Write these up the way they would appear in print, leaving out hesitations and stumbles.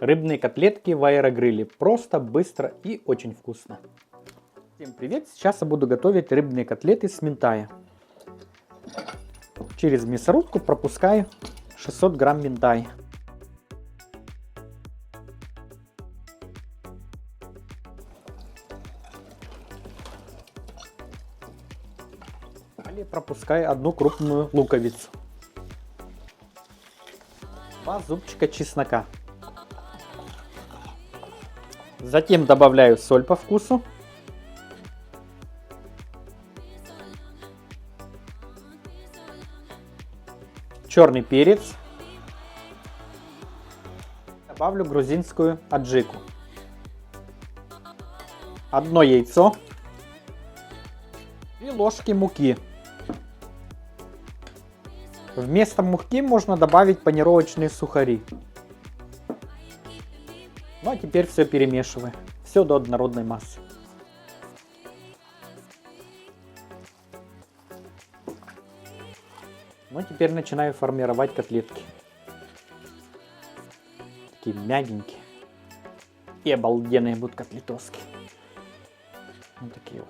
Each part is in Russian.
Рыбные котлетки в аэрогриле. Просто, быстро и очень вкусно. Всем привет! Сейчас я буду готовить рыбные котлеты с минтая. Через мясорубку пропускаю 600 грамм минтая. Далее пропускаю одну крупную луковицу. 2 зубчика чеснока. Затем добавляю соль по вкусу. Черный перец. Добавлю грузинскую аджику. 1 яйцо. 3 ложки муки. Вместо муки можно добавить панировочные сухари. Ну а теперь все перемешиваю. Все до однородной массы. Ну а теперь начинаю формировать котлетки. Такие мягенькие. И обалденные будут котлетоски. Вот такие вот.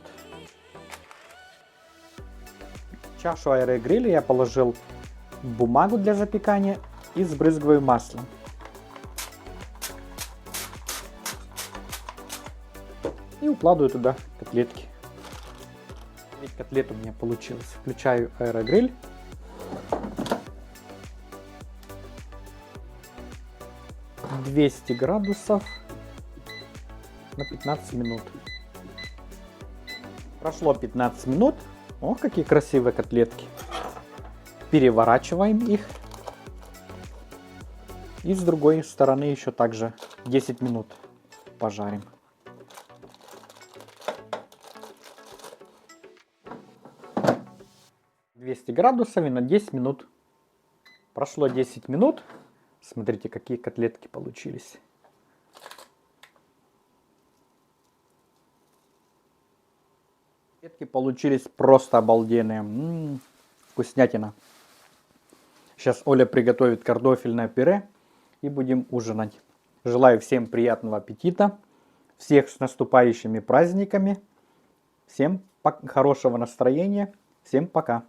В чашу аэрогриля я положил бумагу для запекания и сбрызгиваю маслом. И укладываю туда котлетки. Ведь котлет у меня получилось. Включаю аэрогриль. — 200 градусов на 15 минут. Прошло 15 минут. Ох, какие красивые котлетки. Переворачиваем их. И с другой стороны еще также 10 минут пожарим. — 200 градусов и на 10 минут. Прошло 10 минут. Смотрите, какие котлетки получились. Котлетки получились просто обалденные. Вкуснятина. Сейчас Оля приготовит картофельное пюре и будем ужинать. Желаю всем приятного аппетита. Всех с наступающими праздниками. Всем хорошего настроения. Всем пока.